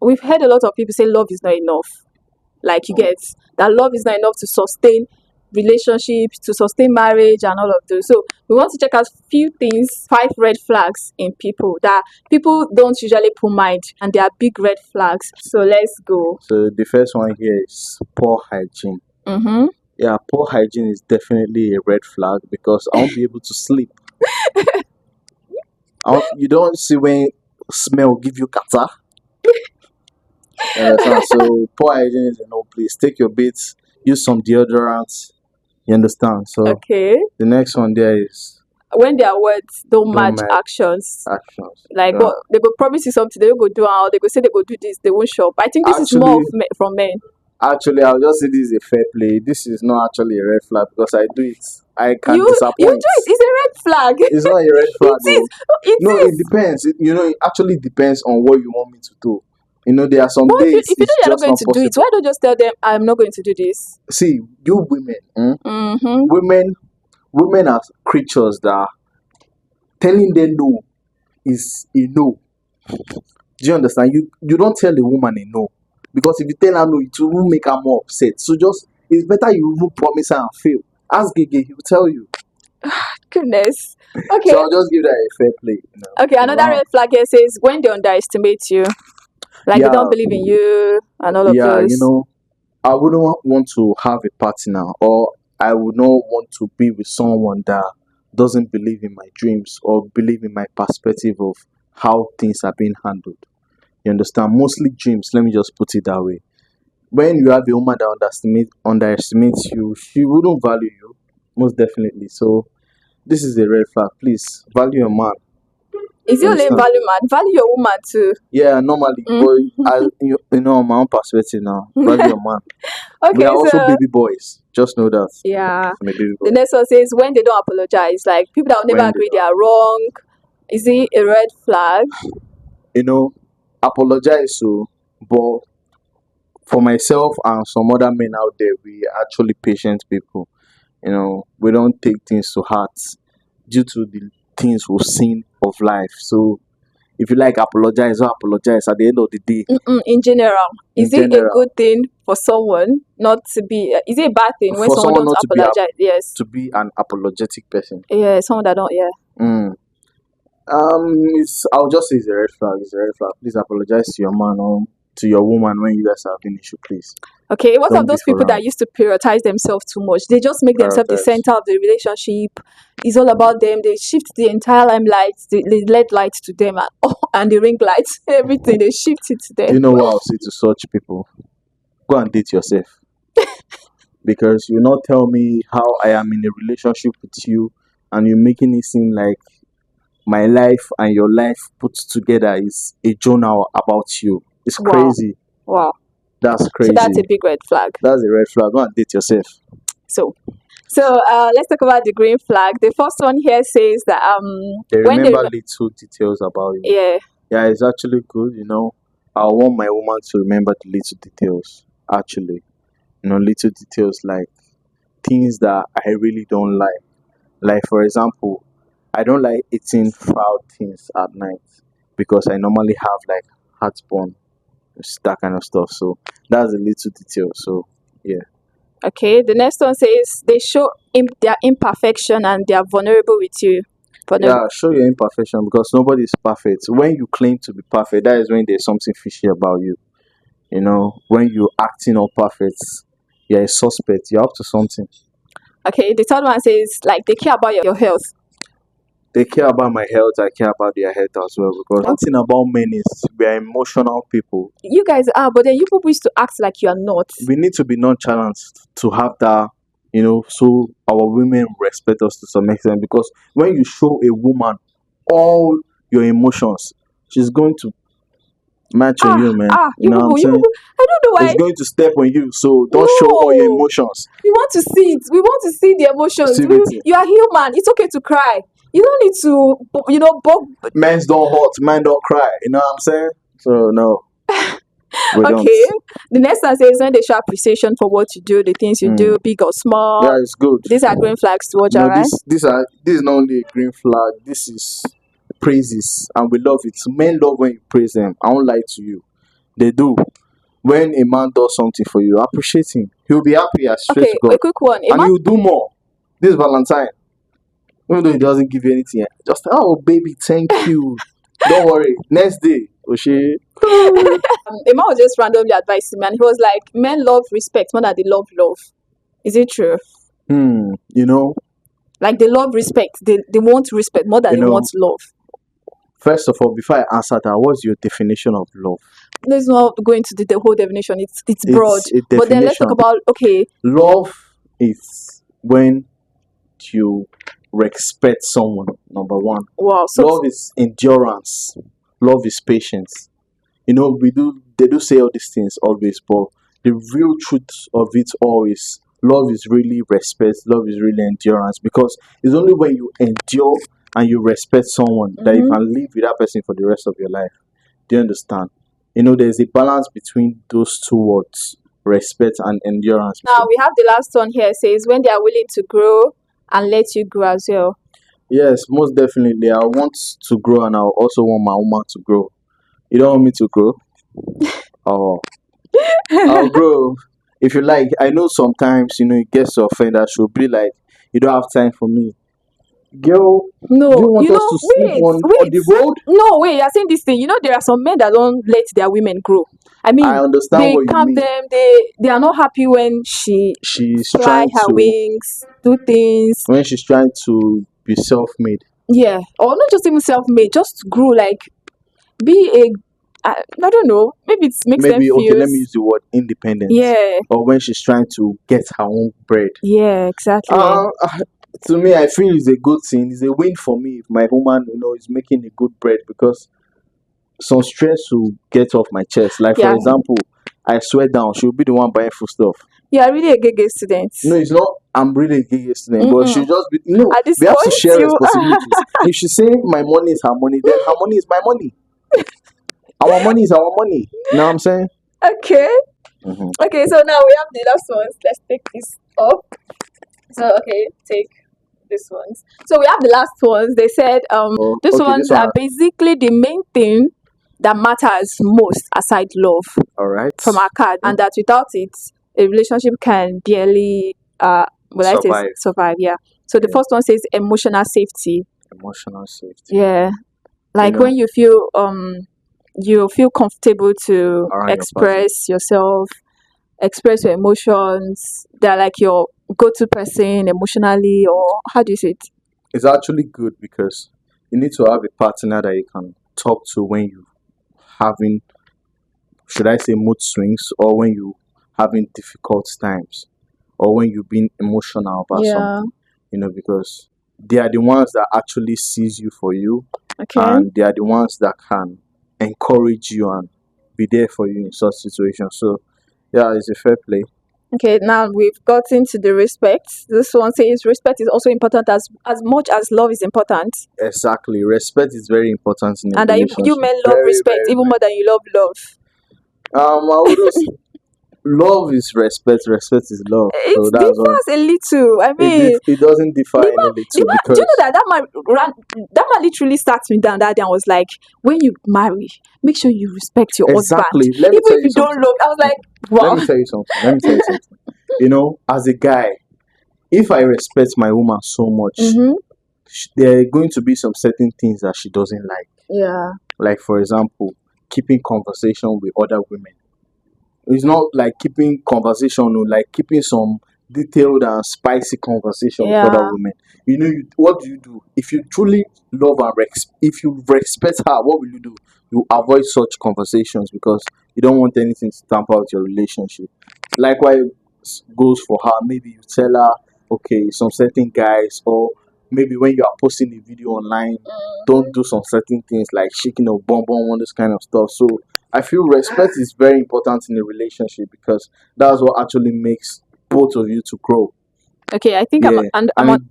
we've heard a lot of people say love is not enough. Like you get that love is not enough to sustain relationships, to sustain marriage and all of those. So we want to check out few things, 5 red flags in people that people don't usually put mind and they are big red flags. So let's go. So the first one here is poor hygiene. Mm-hmm. Yeah, poor hygiene is definitely a red flag because I won't be able to sleep. You don't see when smell give you kata. You understand? So poor hygiene is no place. Take your baits, use some deodorant. You understand? So Okay. the next one there is When their words don't match match actions. actions. Like Yeah. what they go promise you something, they don't go do and they go say they go do this, they won't show up. I think this is more of from men. Actually, I'll just say this is a fair play. This is not actually a red flag because I do it. I can You do disappoint. it. It's a red flag. It's not a red flag. It is. though. It No, is. it depends. It actually depends on what you want me to do. There are some But days if you know it's you're not just going not to do it, possible. why don't you just tell them I'm not going to do this? See, you women, Mm-hmm. women are creatures that telling them no is a no. Do you understand? You don't tell a woman a no because if you tell her no, it will make her more upset. So it's better you even promise her and fail. Ask Gege, he will tell you. Goodness. Okay. So I'll just give that a fair play. Okay, another Wow. red flag here says when they underestimate you. Like they Yeah, don't believe in you and all of yeah, those. I wouldn't want to have a partner, or I would not want to be with someone that doesn't believe in my dreams or believe in my perspective of how things are being handled. You understand? Mostly dreams, let me just put it that way. When you have a woman that underestimates you, she wouldn't value you, most definitely. So this is a red flag. Please value your man. Is it only Understand? value man? Value your woman too. Yeah, normally, but on my own perspective now, value your man. We Okay, are also so baby boys. Just know that. yeah. I'm a baby boy. The next one says when they don't apologize. Like people that will never When they agree they are wrong. Is it a red flag? Apologize so, but for myself and some other men out there, we are actually patient people. We don't take things to heart due to the things we've seen of life. So if you like apologize or apologize at the end of the day. In general, is it a general. good thing for someone not to be? Is it a bad thing when For someone someone don't not to be apologize? Yes. to be an apologetic person. Yeah, someone that don't. Yeah. Mm. I'll just say it's a red flag. It's a red flag. Please apologize to your man or to your woman when you guys have an issue, please. Okay, what Don't of those beef people that around. used to prioritize themselves too much? They just make themselves the Prioritize. center of the relationship. It's all about them. They shift the entire limelight, the LED light to them, and the ring light, everything. They shift it to Do you them. know what I'll say to such people? Go and date yourself. Because you not tell me how I am in a relationship with you and you're making it seem like my life and your life put together is a journal about you. It's Wow. crazy. Wow. That's So crazy. that's a big red flag. That's a red flag. Go and date yourself. So let's talk about the green flag. The first one here says that They when they remember little details about you. yeah, It's actually good, I want my woman to remember the little details, actually. Little details like things that I really don't like. Like, for example, I don't like eating fried things at night because I normally have like heartburn, that kind of stuff. So that's a little detail. So, yeah. okay. The next one says they show their imperfection and they are vulnerable with you. Yeah, show your imperfection because nobody is perfect. When you claim to be perfect, that is when there's something fishy about you. When you're acting all perfect, you're a suspect. You're up to something. Okay, the third one says like they care about your health. They care about my health. I care about their health as well. Because one thing about men is we are emotional people. You guys are, but then you people used to act like you are not. We need to be nonchalant to have that, so our women respect us to some extent. Because when you show a woman all your emotions, she's going to match on you, man. You people, I don't know why. It's going to step on you. So don't show all your emotions. We want to see it. We want to see the emotions. You are human. It's okay to cry. You don't need to, Men don't hurt, men don't cry. You know what I'm saying? So no. Okay. The next one says when they show appreciation for what you do, the things you do, big or small. Yeah, it's good. These are green flags to watch, alright? This is not only a green flag. This is praises, and we love it. Men love when you praise them. I won't lie to you. They do. When a man does something for you, appreciate him. He'll be happy as straight Okay, to a God. quick one. And he'll do more. This Valentine. Even though he doesn't give you anything, just, oh baby, thank you. Don't worry. Next day, Oshie. A man was just randomly advising me, and he was like, "Men love respect more than they love love." Is it true? You know, Like they love respect, they want respect more than You they know, want love. first of all, before I answer that, what's your definition of love? Let's not go into the whole definition. It's broad. It's a But then let's talk definition. about okay. Love is when you respect someone, number one. Wow. So Love is endurance. Love is patience. You know, they do say all these things always, but the real truth of it all is love is really respect, love is really endurance, because it's only when you endure and you respect someone that you can live with that person for the rest of your life. Do you understand? You know, there's a balance between those two words, respect and endurance. now we have the last one here. It says when they are willing to grow and let you grow as well. Yes, most definitely. I want to grow and I also want my woman to grow. You don't want me to grow? Oh, I'll grow. If you like, I know sometimes, it gets to offend that she'll be like, you don't have time for me. Girl, No, do you want us to sleep on the road? No, wait, you're saying this thing. You know, there are some men that don't let their women grow. I mean, I understand they what you calm mean. them. They are not happy when she She's fly trying her to, wings, do things. when she's trying to be self-made. Yeah, or not just even self-made, just grow. Like be I don't know. Maybe it makes them Maybe, okay, feel. let me use the word independent. Yeah, Or when she's trying to get her own bread. yeah, exactly. To me, I feel it's a good thing. It's a win for me if my woman, is making a good bread, because some stress will get off my chest. Like, for Yeah. example, I swear down, she'll be the one buying food stuff. You are really a gay student. No, it's not. I'm really a gay student, but she'll just be. At this We have to point, share you responsibilities. If she's saying my money is her money, then her money is my money. Our money is our money. You know what I'm saying? okay. Mhm. Okay, so now we have the last ones. Let's take this up. So okay, take this ones. So we have the last ones. They said these Okay, ones this one. are basically the main thing that matters most aside love All right. from our card, and that without it, a relationship can barely survive. Yeah. So the Yeah. first one says emotional safety. Emotional safety. Yeah. Like know. when you feel comfortable to Around your express yourself, express your emotions. They're like your go-to person emotionally, or how do you say it? It's actually good because you need to have a partner that you can talk to when you having, should I say, mood swings, or when you having difficult times, or when you've been emotional about something. Because they are the ones that actually sees you for you, Okay. and they are the ones that can encourage you and be there for you in such situations. So yeah, it's a fair play. Okay, now we've gotten to the respect. This one says respect is also important as much as love is important. Exactly, respect is very important in a And that relationship. you men love Very, respect very, even more than you love love. I would just love is respect. Respect is love. It So that's all. differs a little. I mean, It doesn't differ the any man, little do you because know that man literally sat me down that day and was like, when you marry, make sure you respect your exactly. husband. Let me Even tell if you you don't something. love, I was like, Let wow. me tell you something. Let me tell you something. As a guy, if I respect my woman so much, there are going to be some certain things that she doesn't like. Yeah. Like, for example, keeping conversation with other women. It's not like keeping conversation, or like keeping some detailed and spicy conversation with other women. What do you do? If you truly love and if you respect her, what will you do? You avoid such conversations because you don't want anything to tamper with your relationship. Likewise goes for her. Maybe you tell her, okay, some certain guys, or maybe when you are posting a video online, don't do some certain things like shaking a bum bum, all this kind of stuff. So I feel respect is very important in a relationship because that's what actually makes both of you to grow. Okay, I think Yeah, I'm and on.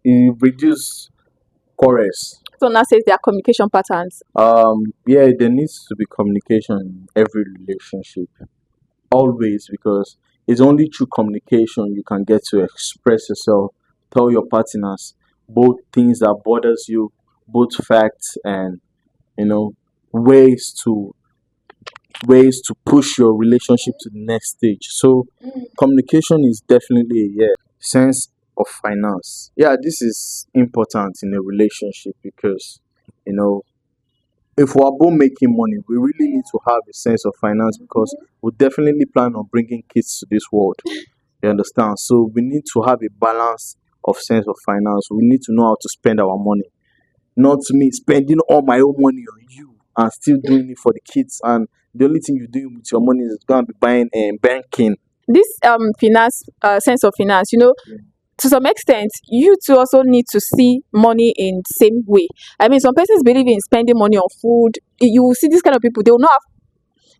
it reduces quarrels. So now says their communication patterns. Yeah, there needs to be communication in every relationship, always, because it's only through communication you can get to express yourself, tell your partners both things that bothers you, both facts and ways to ways to push your relationship to the next stage. So communication is definitely a yeah. Sense of finance. Yeah, this is important in a relationship because you know if we're both making money, we really need to have a sense of finance because we definitely plan on bringing kids to this world. You understand? So we need to have a balance of sense of finance. We need to know how to spend our money. Not me spending all my own money on you and still doing it for the kids. And the only thing you're doing with your money is going to be buying and banking. This finance sense of finance, to some extent, you two also need to see money in same way. I mean, some persons believe in spending money on food. You will see this kind of people.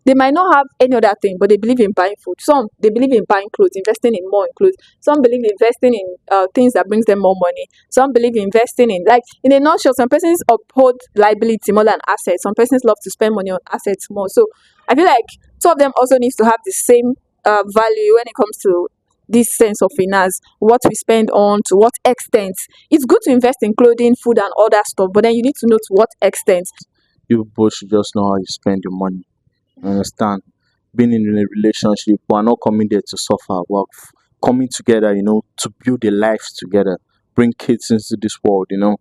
They might not have any other thing, but they believe in buying food. Some they believe in buying clothes, investing in more in clothes. Some believe in investing in things that brings them more money. Some believe in investing in, like, in a nutshell, some persons uphold liability more than assets. Some persons love to spend money on assets more. So I feel like two of them also needs to have the same value when it comes to this sense of finance, what we spend on, to what extent. It's good to invest in clothing, food, and other stuff, but then you need to know to what extent. You both should just know how you spend your money. You understand? Being in a relationship, we're not coming there to suffer. We're coming together, to build a life together, bring kids into this world, and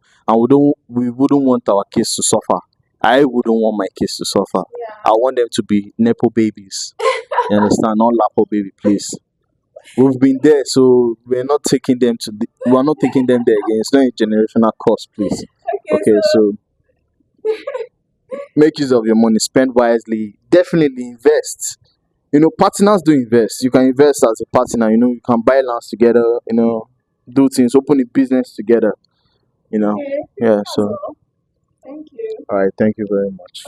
we wouldn't want our kids to suffer. I wouldn't want my kids to suffer. I want them to be nepo babies. You understand? Not lapo baby, please. We've been there, so we're not taking them there again. It's not a generational cost, please. Okay, so make use of your money, spend wisely, definitely invest. Partners do invest. You can invest as a partner. You can buy lands together. Do things, open a business together. Yeah. So Thank you. all right, thank you very much.